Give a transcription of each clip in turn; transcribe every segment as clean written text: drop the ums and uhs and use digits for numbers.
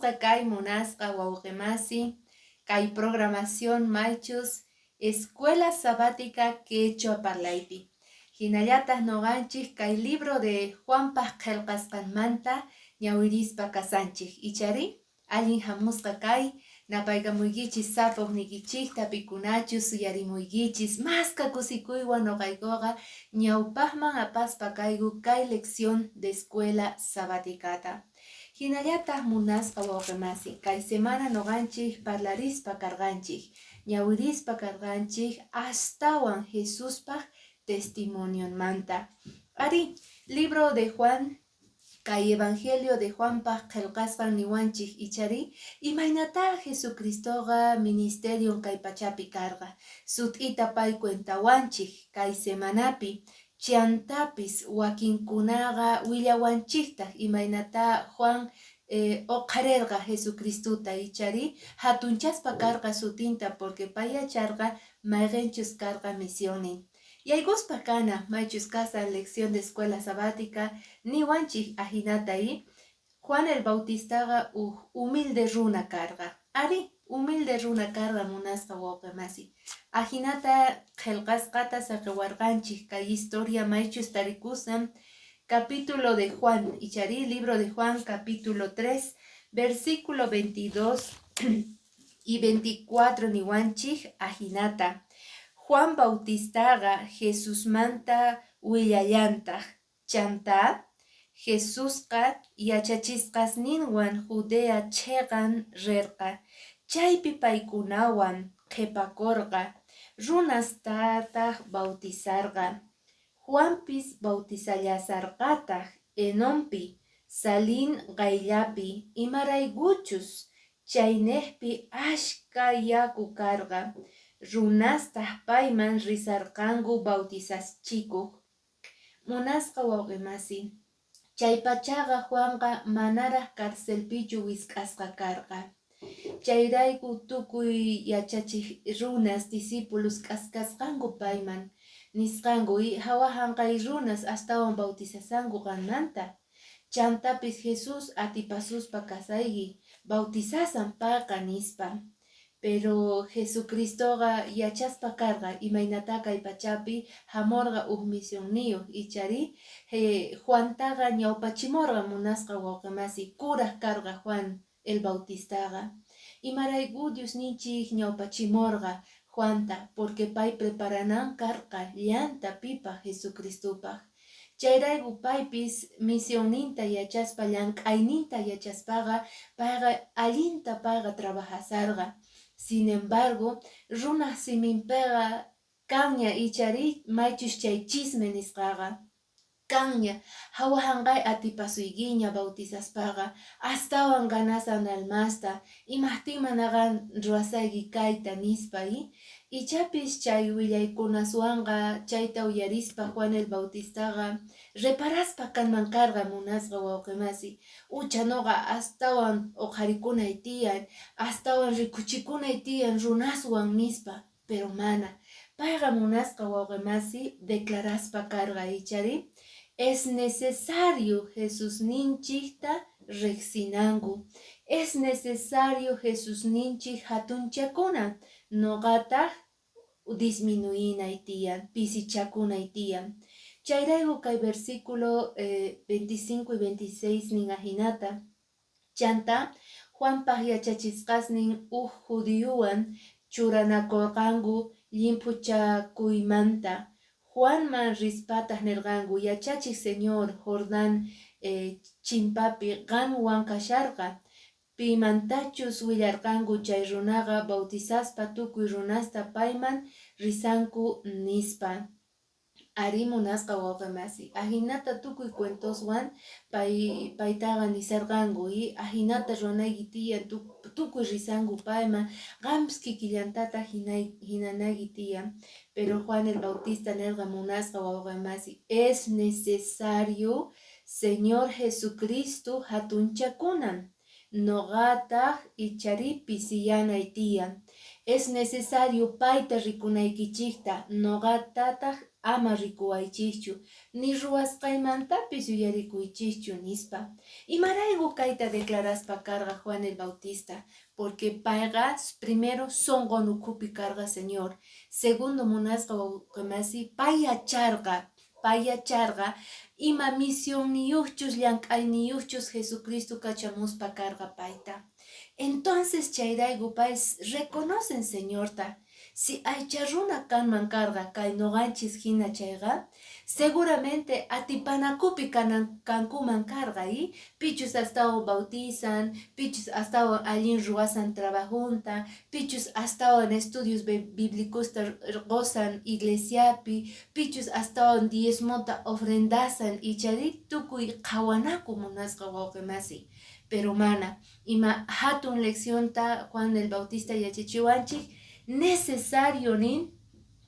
hamusqa kay munasqa wawqimasi, kay programación maychus Escuela Sabática Quechua Parlaypi. Hinallataq nuqanchik kay libro de Juanpaq qillqasqanmanta ñawirispa kasanchik. Ichari allin hamusqa kay napaykamuykichis sapuqnikichikta pikunachus suyarimuykichis masqa kusikuywan nuqaykuqa ñawpaqman apaspa kayku kay lección de Escuela Sabaticata. Hinallataq munasqa wawqimasi, kay semana nuqanchik parlarispa karqanchik, ñawirispa karqanchik astawan Jesuspaq testimonionmanta. Ari, libro de Juan, kay Evangelio de Juanpaq qillqasqan niwanchik ichari, imaynata Jesucristoqa ministerion kay pachapi karqa, sut'ita pay cuentawanchik kay semanapi, chantapis wakinkunaqa willawanchiktaq imaynata Juan oqarirqa Jesucristuta ichari hatunchaspa karqa sutinta porque payacharqa mayqinchus karqa misionin. Yayguspa kana maychus kasan lección de escuela sabática niwanchik ajinata ahí Juan el Bautistaqa humilde runa karqa. Ari, humilde runa karqa munasqa wawqimasi. Ajinata qillqasqata saqiwarqanchik kay historia maychus tarikusan capítulo de Juan, ichari libro de Juan capítulo 3, versículo 22 y 24 niwanchik ajinata. Juan Bautistaqa Jesusmanta willallantaq chanta Jesusqa yachachisqasninwan Judea cheqan rirqa. Chaypi paykunawan qhipakurqa runastataq bautizarqa. Juanpis bautizallasarqataq Enonpi, Salim qayllapi imaraykuchus chaynejpi ashka yaku karqa. Runastaq payman risarqanku bautizaschikuq. Munasqa wawqimasi, chay pachaqa Juanqa manaraq karcelpichu wisk'asqa karqa. Chayrayku tukuy yachachiq runas discípulos k'askasqanku payman nisqanku hawahanqay runas astawan bautizasanku qanmanta. Chantapis Jesus atipasuspa kasayki bautizasan paqa nispa. Pero Jesucristoqa yachaspa karqa imaynata kay pachapi hamurqa misionniyu ichari Juantaqa ñawpachimurqa munasqa wawqimasi kuraq karqa Juan el Bautistaqa. Imarayku Diosninchik ñawpachimurqa Juanta porque pay preparanan karqa llanta pipa Jesucristupaq. Chayrayku paypis misioninta yachaspa llank'ayninta yachaspaqa payqa allinta payqa trabajasarqa. Sin embargo, runaq siminpiqa kanña ichari maychus chay chisme nisqaqa. Kanña hawahanqay atipasuykiña bautizaspaqa astawan ganasan almasta imaqtin manaqan ruwasayki kayta nispa ichapis chay willaykunaswanqa chayta uyarispa Juan el Bautistaqa reparaspa kanman karqa munasqa wawqimasi. Uchanoqa astawan uqharikunay tiyan, astawan rikuchikunay tiyan runaswan nispa, pero mana. Payqa munasqa wawqimasi declaraspa karqa ichari es necesario Jesusninchikta riqsinanku. Es necesario Jesusninchik hatunchakunan noqataq disminuyinay tiyan, pisichakunay tiyan. Chayrayku kay versículo 25 y 26 nin ajinata. Chanta Juanpaq yachachisqasnin judíuwan churanakurqanku llimpuchakuymanta. Juanman rispataq nirqanku yachachiq Señor Jordán chimpapi qanwan kasharqa. Pimantachus willarqanku chay runaqa bautizaspa tukuy runasta payman risanku nispa. Ari munasqa wawqimasi, ajinata tukuy cuentoswan paytaqa nisarqanku ajinata runayki tiyan tukuy risanku payman qampas kikillantata hinanayki tiyan. Pero Juan el Bautista nirqa munasqa wawqimasi, es necesario Señor Jesucristo hatunchakunan noqataq ichari pisiyanay tiyan. Es necesario payta rikunaykichikta noqatataq ama rikuwaychikchu, ni ruwasqaymantapis yuyarikuychikchu nispa. Imarayku kayta declaraspa karqa Juan el Bautista, porque payqa primero sonqonukupi karqa Señor, segundo munasqa wawqimasi payacharqa ima misión niyuchus llank'ayniyuchus Jesucristo kachamuspa karqa payta. Entonces chayrayku pay reconocen Señorta, si aycha runa kanman karqa kay noqanchis hina chayqa, seguramente atipanakupi kankuman karqa y pichus astawan bautizan, pichus astawan allin ruwasan trabajunta, pichus astawan estudios bíblicosta gozan iglesiapi, pichus astawan diezmota ofrendasan y chari tukuy qhawanaku munasqa wawqimasi. Pero mana, ima hatun leccionta Juan el Bautista yachachiwanchik, necesario nin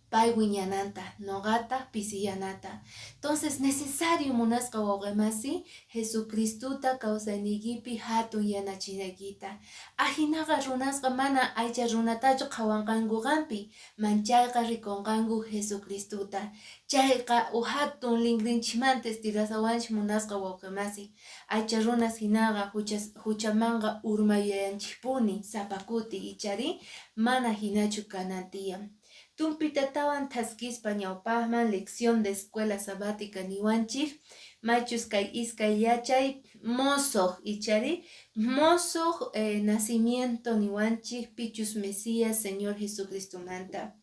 pay wiñananta, nogata pisiyanata. Entonces necesario munasqa wawqimasi Jesucristuta kawsaynikipi hatun yanachinaykita. Ahinaqa runasqa mana aycha runatachu qhawanqanku qanpi, manchayqa rikunqanku Jesucristuta. Chayqa hatun linrinchimanta estirasawanchik munasqa wawqimasi. Aycha runas hinaqa huchamanqa urmayanchikpuni sapakuti ichari mana hinachu kanantiyan. Tumpitatawan taskispa ñawpaqman lección de escuela sabática niwanchik, machus kay iskay yachay mosoq ichari mosoq nacimiento niwanchik pichus Mesías Señor Jesucristo manta.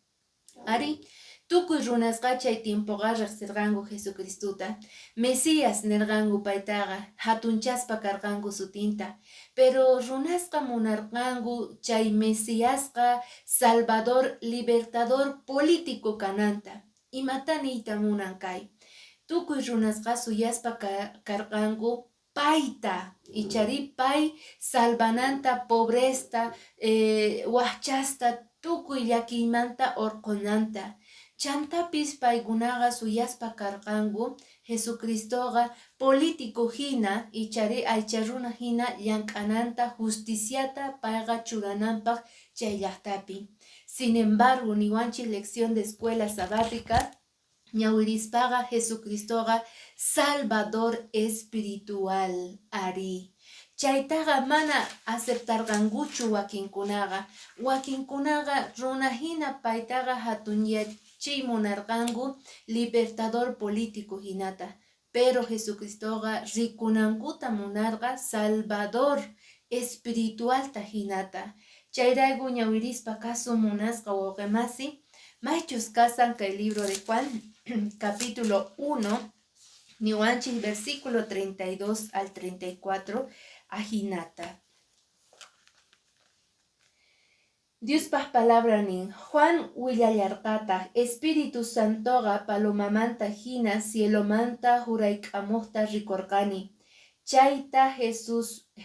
Ari tukuy runasqa chay tiempoqa riqsirqanku Jesucristuta, Mesías nirqanku paytaqa, hatunchaspa karqanku sutinta, pero runasqa munarqanku chay Mesíasqa Salvador, libertador político kananta. Imata niyta munan kay, tukuy runasqa suyaspa karqanku payta, ichari pay salvananta pobresta, wahchasta tukuy llakiymanta orqonanta. Chantapis paykunaqa suyaspa karqanku Jesucristoqa político hina ichari aycha runa hina llank'ananta justiciata payqa churananpaq chay llaqtapi. Sin embargo, niwanchik lección de escuela sabática, ñawirispaqa Jesucristoqa Salvador espiritual ari. Chaytaqa mana aceptarqankuchu wakinkunaqa runa hina paytaqa hatunyachay munarqanku libertador político hinata, pero Jesucristoqa rikunankuta munarqa Salvador espiritualta hinata. Chayrayku ñawirispa kasu munasqa wawqimasi, maychus kasan kay libro de Juan capítulo 1 niwanchik versículo 32 al 34 ajinata. Diospaq palabra nin, Juan willallarqataq, Espíritu Santoqa palomamanta hina cielomanta jurayk'amuqta rikurqani. Chayta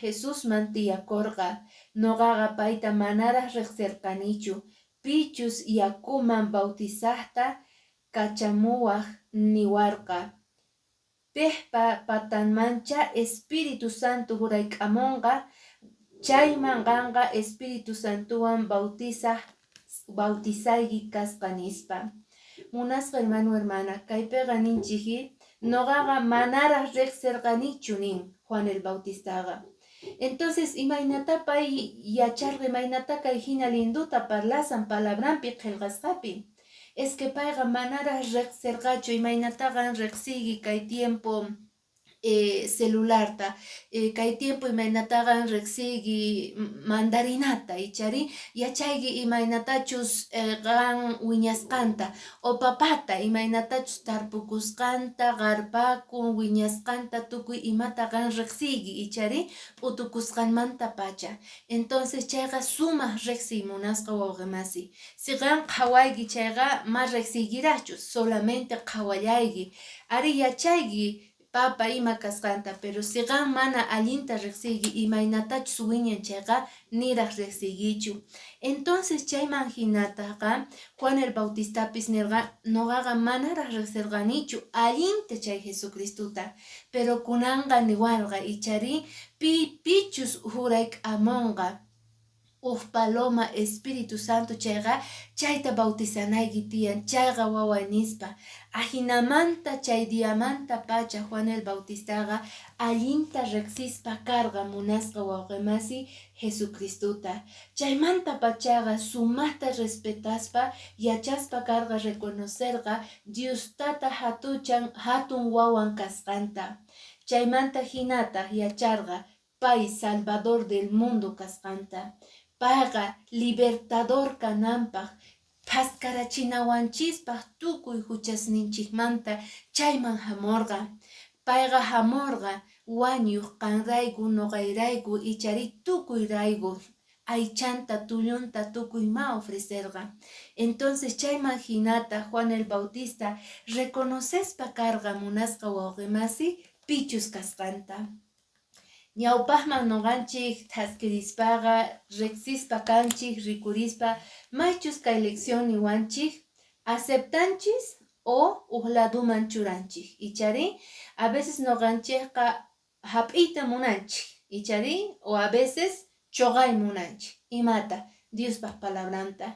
Jesusman tiyakurqa, noqaqa payta manaraq riqsirqanichu, pichus yakuman bautizaqta kachamuwaq niwarqa. Pehpa patanmancha Espíritu Santo jurayk'amunqa, chayman qanqa Espíritu Santuwan bautizayki kasqa nispa. Munasqa hermano hermana, kaypiqa ninchiki noqaqa manaraq riqsirqanichu nin Juan el Bautistaqa. Entonces imaynata pay yacharqa, imaynata kay hina linduta parlasan palabranpi qillqasqapi. Es que payqa manaraq riqsirqachu, imaynataqa riqsigi kay tiempo celularta, kay tiempo imaynataqa riqsigi mandarinata ichari yachayki imaynatachus qan wiñasqanta o papata imaynatachus tarpukusqanta qarpakun wiñasqanta tukuy imata qan riqsigi ichari utukusqanmanta pacha. Entonces chayqa sumaq riqsiy munasqa wawqimasi, si qan qhawayki chayqa ma riqsigirachu, solamente qhawallayki ari yachayki papa ima kasqanta, pero si qan mana allinta riqsigi imaynatachus wiñan chayqa niraq riqsigichu. Entonces chayman hinataqa Juan el Bautistapis nirqa noqaqa manaraq riqsirqanichu allinta chay Jesucristuta, pero kunanqa niwarqa ichari pichus jurayk'amunqa paloma Espíritu Santo chayqa chayta bautizanayki tiyan chayqa wawa nispa ajinamanta chay diamanta pacha Juan el Bautistaqa allinta riqsispa karqa munasqa wawqimasi Jesucristuta chaymanta pachaqa sumaqta respetaspa yachaspa karqa reconocerqa Diostata hatun wawan kasqanta chaymanta hinata yacharqa pay Salvador del mundo kasqanta payqa libertador kananpaq paskarachinawanchispaq tukuy huchasninchikmanta chayman hamurqa payqa hamurqa wañuq kanrayku noqayrayku ichari tukuyrayku aychanta tullunta tukuyma ofrecerqa entonces chayman hinata Juan el Bautista reconocespa karqa munasqa wawqimasi pichus kasqanta ñawpaqman noqanchik taskirispaqa riqsispa kanchik rikurispa maychus kay lección niwanchik aceptanchis o uhladuman churanchik ichari a veces noqanchikqa hap'iyta munanchik ichari o a veces choqay munanchik imata Diospaq palabranta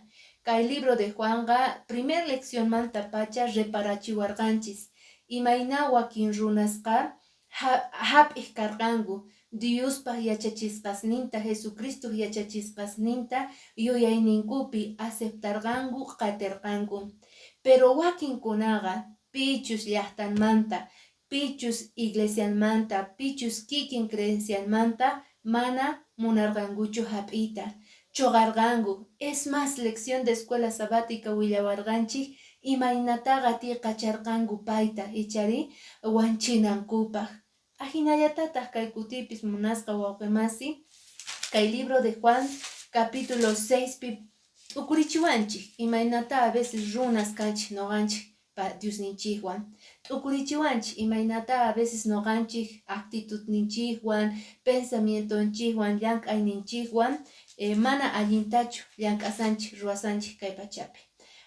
kay libro de Juanqa primer lección manta pacha reparachiwarqanchis imayna wakin runasqa hap'ik karqanku Diospaq yachachisqasninta Jesucristo yachachisqasninta yuyayninkupi aceptarqanku qatirqanku pero wakinkunaqa pichus llaqtanmanta pichus iglesianmanta pichus kikin creencianmanta mana munarqankuchu hap'iyta choqarqanku es más lección de escuela sabática willawarqanchik imaynataqa qacharqanku payta ichari wanchinankupaq ajinallatataq kay kutipis munasqa wawqimasi kay libro de Juan capítulo 6 pi t'ukurichiwanchik imaynata a veces runas kanchik noqanchik Diosninchikwan t'ukurichiwanchik imaynata a veces noqanchik actitudninchikwan pensamientonchikwan llank'ayninchikwan mana allintachu llank'asanchik ruwasanchik kay pachapi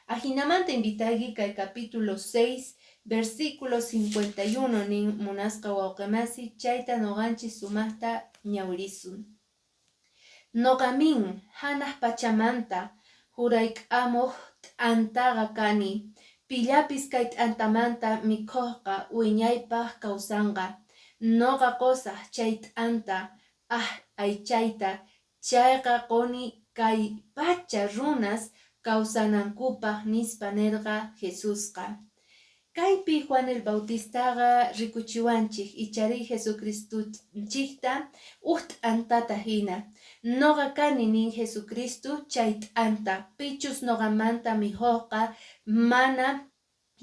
ajinamanta invitayki kay capítulo 6 versículo 51 nin munasqa wawqimasi chayta noqanchik sumaqta ñawirisun noqamin hanaq pachamanta jurayk'amuq t'antaqa kani pillapis kay t'antamanta mikhuqqa wiñaypaq kawsanqa noqa qusaq chay t'anta aychayta chayqa quni kay pacha runas kawsanankupaq nispa nirqa Jesusqa kaypi Juan el Bautistaqa rikuchiwanchik ichari Jesucristunchikta t'antata hina noqa kani nin Jesucristo chay t'anta pichus noqamanta mihuqqa mana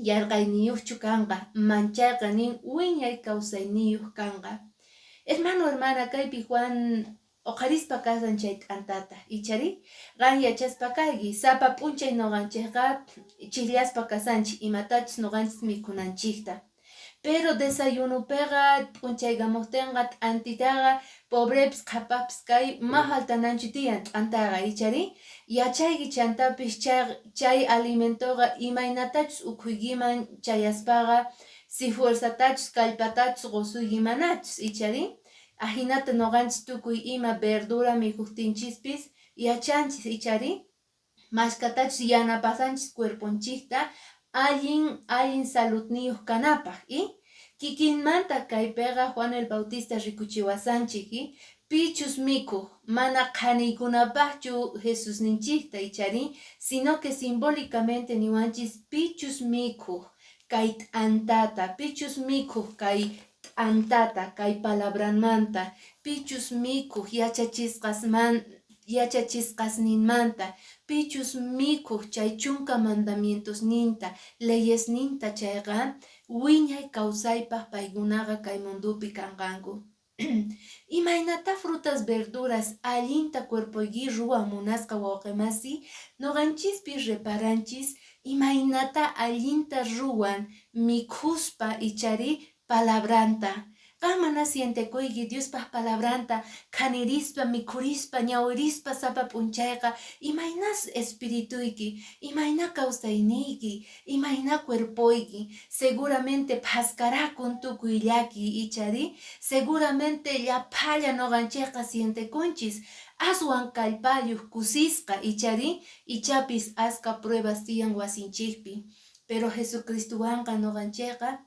yarqayniyuqchu kanqa manchayqa nin wiñay kawsayniyuq kanqa hermana kaypi Juan oqarispa kasan chay t'antata ichari qan yachaspa kayki sapa p'unchay noqanchikqa chillaspa kasanchik imatachus noqanchik mikunanchikta pero desayunupiqa p'unchaykamuqtinqa t'antitaqa pobrepis qhapapis kay ma faltananchu tiyan t'antaqa ichari yachayki chantapis chay alimentoqa imaynatachus ukhuykiman chayaspaqa si fuerzatachus kallpatachus qusuykimanachus ichari ajinata noqanchik tukuy ima verdura mikuktinchispis yachanchis ichari mashkatachus yanapasanchis cuerponchikta allin saludniyuq kanapaq y kikinmanta kaypiqa Juan el Bautista rikuchiwasanchik pichus mikuq mana qhaniykunapaqchu Jesusninchikta ichari sino que simbólicamente niwanchis pichus mikuq kay t'antata pichus mikuq kay t'antata kay palabranmanta pichus mikuq yachachisqasninmanta pichus mikuq chay chunka mandamientosninta leyesninta chayqa wiñay kawsaypaq paykunaqa kay mundupi kanqanku imaynata frutas verduras allinta cuerpoyki ruwan munasqa wawqimasi noqanchispi reparanchis imaynata allinta ruwan mikhuspa ichari palabranta Qamana sientekuyki Diospaq palabranta kanirispa, mikurispa, ñawirispa sapa p'unchayqa imaynas espirituyki, imayna kawsayniyki, imayna cuerpoyki, seguramente phaskarakun tukuy llaki ichari, seguramente llapalla noqanchikqa sientekunchis, aswan kallpayuq kusisqa ichari, ichapis aska pruebas tiyan wasinchikpi, pero Jesucristuwanqa noqanchikqa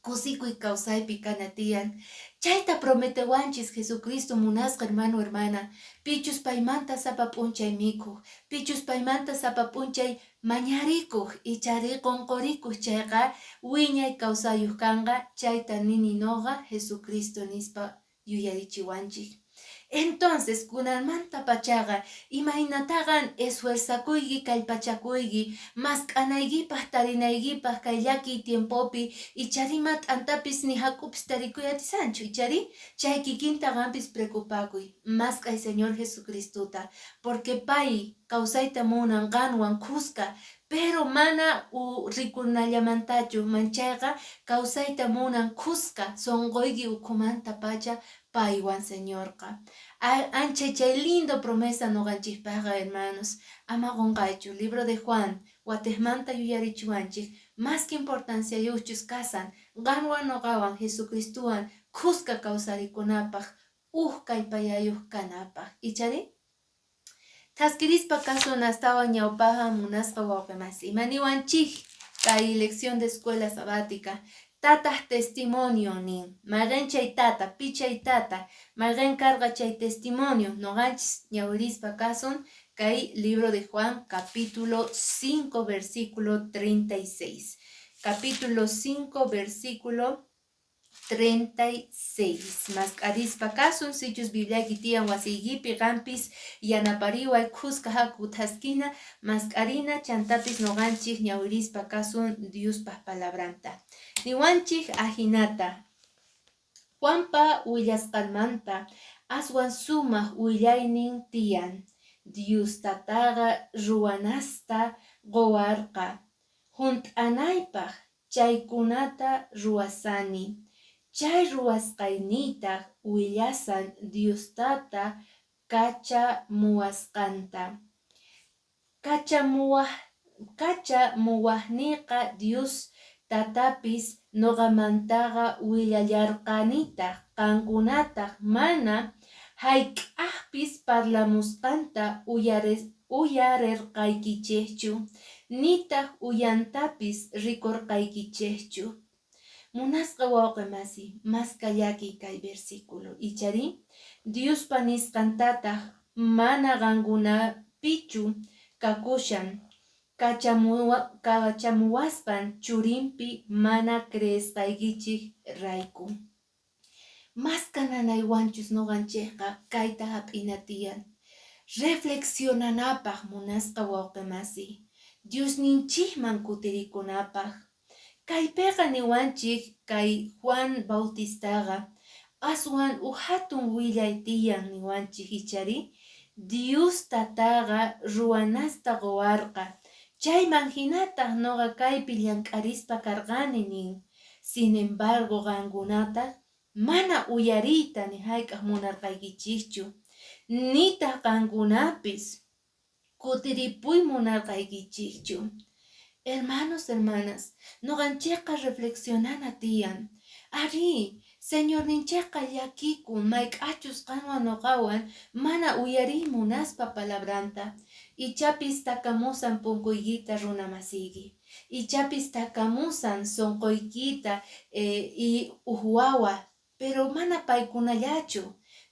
kusikuy kawsaypi kana tiyan. Chayta prometewanchis Jesucristo munasqa hermano hermana. Pichus paymanta sapa p'unchay mikhuq, pichus paymanta sapa p'unchay mañarikuq, ichari qunqurikuq chayqa wiñay kawsayuq kanqa, chayta nini noqa Jesucristo nispa yuyarichiwanchik. Entonces kunanmanta pachaqa imaynataqa esfuerzakuyki kallpachakuyki mask'anaykipaq tarinaykipaq kay llaki tiempopi icharima t'antapis ni hak'upis tarikuyatisanchu ichari chay kikinta qampis preocupakuy mask'ay Señor Jesucristuta porque pay kawsayta munan qanwan kuska pero mana rikunallamantachu manchayqa kawsayta munan kuska sonqoyki ukhumanta pacha paywan Señorqa. Ancha chay lindo promesa noqanchikpaqa hermanos. Ama qunqaychu. Libro de Juan, watejmanta yuyarichiwanchik, más que importancia yuchus kasan, qanwan noqawan Jesucristuwan kuska kawsarikunapaq, kallpayayuq kanapaq. Ichari? Taskirispa kasun astawan ñawpaqa munasqa wawqimasi. Imaniwanchik kay lección de escuela sabática. Tataq testimonio nin. Mayqin chay tata, pichay tata. Mayqin karqa chay testimonio. Noqanchis ñawirispa kasun kay libro de Juan capítulo 5 versículo 36. Capítulo 5 versículo 36. Mask'arispa kasun sichus Biblia kitiyan wasiykipi qampis yanapariway kuska haku taskina mask'arina chantapis noqanchik ñawirispa kasun Diospaq palabranta. Niwanchik ahinata. Juanpa willasqanmanta aswan sumaq willaynin tiyan. Diostataqa ruwanasta qowarqa. Hunt'anaypaq chaykunata ruwasani. Chay ruwasqayniytaq willasan Diostata kachamuwasqanta. Kachamuwaqniqa Dios tatapis noqamantaqa willallarqanitaq qankunataq mana hayk'aqpis parlamusqanta uyarirqaykichikchu nitaq uyantapis rikurqaykichikchu. Munasqa wawqimasi, maskallaki kay versículo. Ichari, Diospa nisqantataq mana qankunapichu kakushan. Kachamuwaspan churinpi mana creesqaykichik rayku. Maska nanaywanchus noqanchikqa kayta hap'ina tiyan. Reflexionanapaq munasqa wawqimasi. Diosninchikman kutirikunapaq. Kaypiqa niwanchik kay Juan Bautistaqa aswan hatun willay tiyan niwanchik ichari Diostataqa ruwanasta qowarqa. Chayman hinataq noqa kaypi llank'arispa karqani nin. Sin embargo qankunataq mana uyariyta ni hayk'aq munarqaykichikchu. Nitaq qankunapis kutiripuy munarqaykichikchu. Hermanos, hermanas, noqanchikqa reflexionana tiyan. Ari, Señor ninchikqa llakikun mayk'achus qanwan noqawan mana uyariy munaspa palabranta. Ichapis takamusan punkuykita runa masiyki. Ichapis takamusan sonqoykita wawa, pero mana paykunallachu.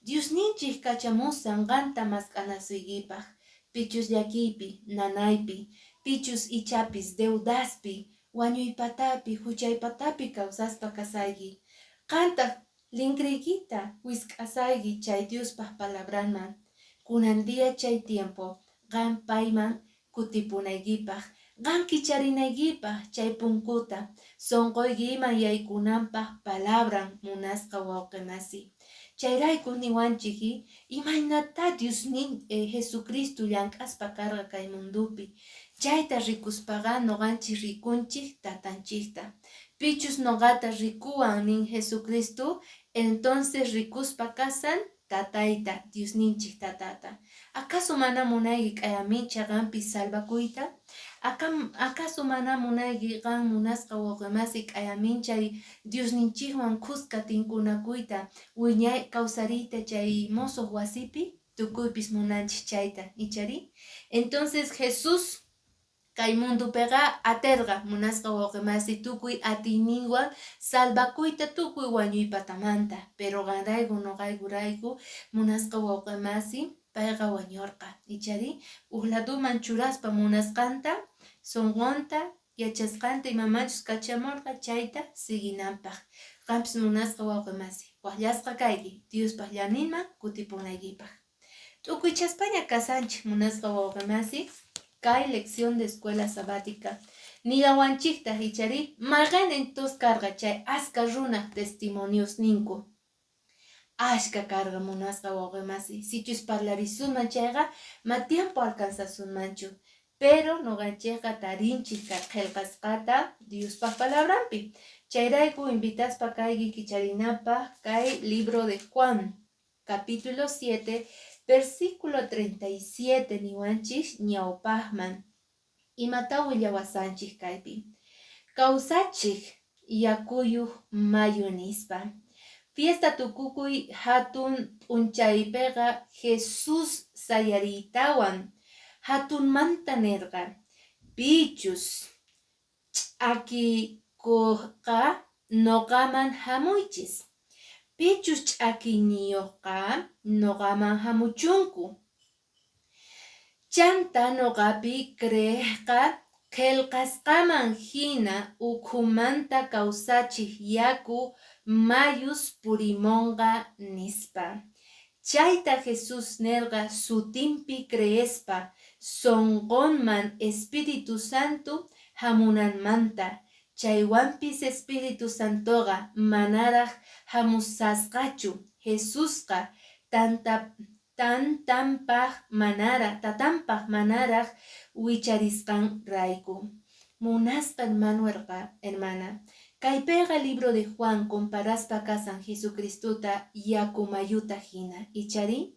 Dios ninchik kachamusan qanta mask'anasuykipaq. Pichus llakiypi, nanaypi, pichus ichapis deudaspi, wañuypatapi, huchaypatapi kawsaspa kasayki. Qantaq linkrikita wisk'asayki chay Diospaq palabraman. Kunan dia chay tiempo qan payman kutipunaykipaq, qan kicharinaykipaq chay punkuta sonqoykiman yaykunanpaq palabran munasqa wawqimasi. Chayrayku niwanchiki imaynata Diosnin Jesucristo llank'aspa karqa kay mundupi. Chayta rikuspaqa noqanchik rikunchik tatanchikta. Pichus noqata rikuwan nin Jesucristo Entonces rikuspa kasan tataita, Diosninchik tatata. ¿Acaso mana munayki k'ayamicha qanpi salvakuyta? ¿Acaso mana munayki qan munasqa wawqimasi k'ayaminchay Diosninchikwan kuska tinkunakuyta wiñay kawsariyta chay musuq wasipi? Tukuypis munanchik chayta, ichari. Entonces Jesús kay mundupiqa aterqa munasqa wawqimasi tukuy atiyninwan salvakuyta tukuy wañuypatamanta, pero qanrayku noqaykurayku munasqa wawqimasi payqa wañurqa, ichari ukladuman churaspa munasqanta sunqunta yachasqanta imamachus kachamurqa chayta siginanpaq. Qampis munasqa wawqimasi waqllasqa kayki Diospaq llaninman kutipunaykipaq. T'ukuychaspaña kasanchik munasqa wawqimasi kay lección de escuela sabática niyawanchikta ichari mayqannintus karqa chay aska runa testimonios ninku ashka karqa munasqa wawqimasi sichus parlarisunman chayqa ma tiempo alcanzasunmanchu, pero nuqanchikqa tarinchik qillqasqata Diospaq palabranpi. Chayrayku invitaspa kayki kicharinapaq kay libro de Juan capítulo 7 versículo 37 niwanchik ñawpaqman. Imata willawasanchik kaypi. Kawsachik yakuyuq mayu nispa. Fiesta tukukuy hatun p'unchaypiqa Jesús sayariytawan hatunmanta nirqa. Pichus ch'akikuqqa noqaman hamuychis. Pichus ch'akiniyuqqa noqaman hamuchunku. Chanta noqapi creeqqa qillqasqaman hina ukhumanta kawsachik yaku mayus purimonqa nispa. Chayta Jesús nirqa sutinpi creespa sonqonman Espíritu Santo hamunanmanta. Chaywanpis Espíritu Santoqa manaraq hamusasqachu Jesusqa tatanpaq manaraq wicharisqanrayku. Munasqa hermana, kaypiqa libro de Juan comparaspa kasan Jesucristuta yakumayuta hina, ichari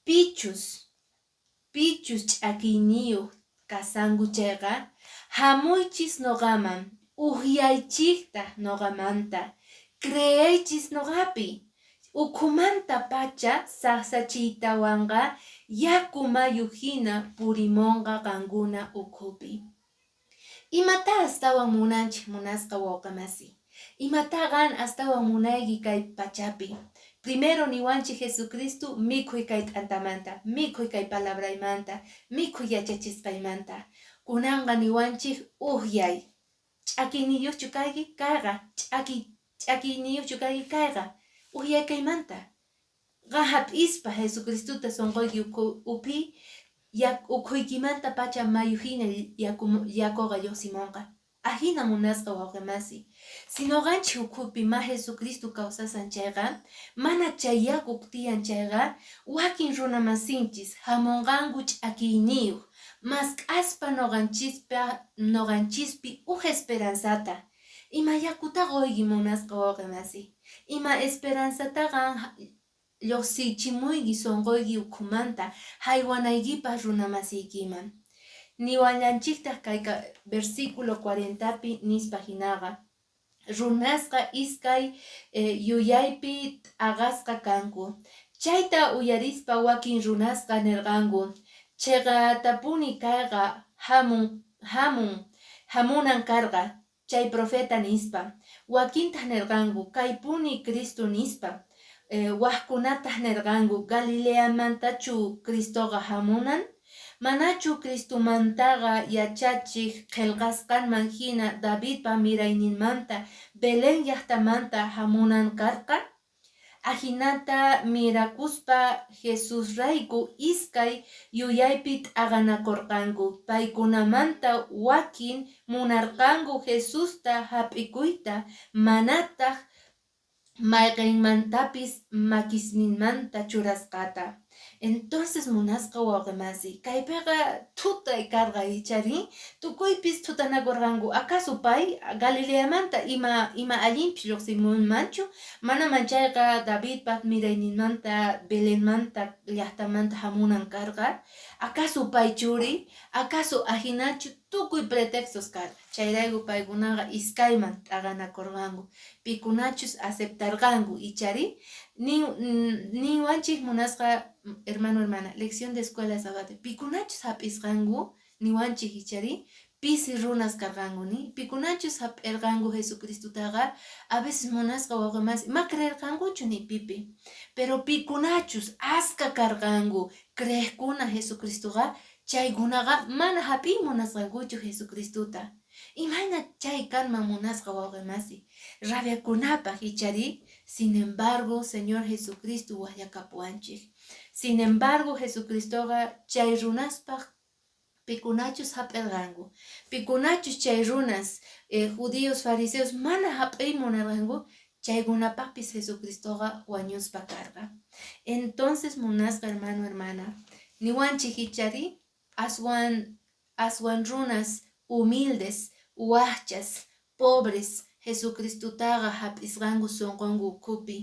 pichus ch'akiyniyuq kasanku chayqa hamuychis noqaman, uhyaychikta noqamanta, creeychis noqapi, ukhumanta pacha saqsachiytawanqa yaku mayu hina purimonqa qankuna ukhupi. Imata astawan munanchik munasqa wawqimasi, imata qan astawan munayki kay pachapi. Primero niwanchik Jesucristo mikhuy kay t'antamanta, mikhuy kay palabraymanta, mikhuy yachachisqaymanta. Kunanqa niwanchik uhyay. Ch'akiyniyuqchu kayki kayqa, ch'akiyniyuqchu kayki kayqa, uhyaykaymanta. Qan hap'ispa Jesucristuta sunquyki upi ukhuykimanta pacha mayu hina yakuqa lluqsimunqa. Ahina munasqa wawqimasi. Sino qanchik ukhupi ma Jesucristo kawsasan chayqa, mana chay yakuq tiyan chayqa, wakin runa masinchis hamunqanku ch'akiyniyuq, mas k'aspa noqanchispi esperanzata. Ima yakuta qoyki munasqa wawqimasi. Ima esperanzataqa lluqsichimuyki sunquyki ukhumanta haywanaykipas runa masiykiman. Niwañanchiktaq kay versículo 40pi nispa hinaqa. Runasqa iskay yuyaypi t'aqasqa kanku. Chayta uyarispa wakin runasqa nirqanku. Chayqa tapuni kayqa hamunan karqa. Chay profeta nispa. Wakintaq nirqanku kaypuni Cristo nispa. Waqkunataq nirqanku Galileamantachu Cristoqa hamunan? Manachu Cristomantaqa yachachik qillqasqanman hina Davidpa mirayninmanta Belén llaqtamanta hamunan karqa? Ahinata mirakuspa Jesusrayku iskay yuyaypi t'aqanakurqanku. Paykunamanta wakin munarqanku Jesusta hap'ikuyta manataq mayqinmantapis makisninmanta churasqata. Entonces munasqa wawqimasi kaypiqa tutay karqa ichari tukuypis tutanakurqanku acaso pay Galileamanta ima allinpish lluqsimunmanchu mana manchayqa Davidpaq mirayninmanta Belenmanta llaqtamanta hamunan karqa acaso pay churi acaso ajinachu tukuy pretextos karqa chayrayku paykunaqa iskayman t'aqanakurqanku pikunachus aceptarqanku ichari ninwanchik munasqa hermano hermana lección de escuela sabate pikunachus hap'isqanku niwanchik ichari pisi runas karqankuni pikunachus hap'irqanku Jesucristutaqa a veces munasqa wawqimas ma creerqankuchu ni pipi pero pikunachus aska karqanku creeqkuna Jesucristoqa chaykunaqa mana hap'in munasqankuchu Jesucristuta imayna chay kanman munasqa wawqimasi rabiakunapaq ichari sin embargo Señor Jesucristo waqllakapuanchik sin embargo Jesucristoqa chay runaspaq pikunachus hap'irqanku pikunachus chay runas judíos fariseos mana hap'in munarqanku chaykunapaqpis Jesucristoqa wañuspa karqa entonces munasqa hermano hermana niwanchik ichari aswan runas humildes waqchas pobres Jesucristutaqa hap'isqanku sunqunku ukhupi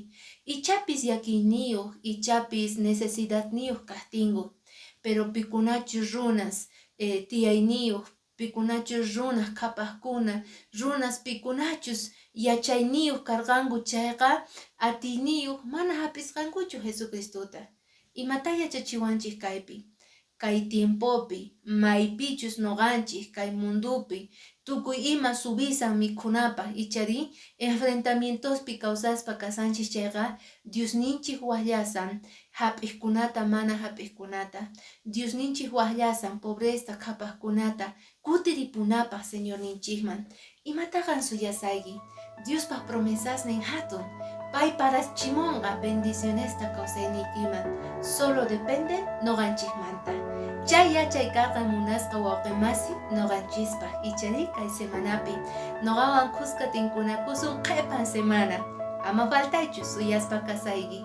ichapis yakiyniyuq ichapis necesidadniyuq kaqtinku pero pikunachus runas tiyayniyuq pikunachus runas qhapaqkuna runas pikunachus yachayniyuq karqanku chayqa atiyniyuq mana hap'isqankuchu Jesucristuta imata yachachiwanchik kaypi kay tiempopi maypichus noqanchik kay mundupi tukuy ima subisan mikhunapaq ichari enfrentamientospi kawsaspa kasanchik chayqa Diosninchik waqllasan hap'ikkunata mana hap'ikkunata Diosninchik waqllasan pobresta qhapaqkunata kutiripunapaq Señorninchikman imataqan suyasayki Diospaq promesasnin hatun pay parachimunqa bendicionesta kawsaynikiman solo depende noqanchikmanta chay yachay karqa munasqa wawqimasi noqanchispaq ichari kay semanapi noqawan kuska tinkunakusun qhipan semana ama faltaychu suyaspa kasayki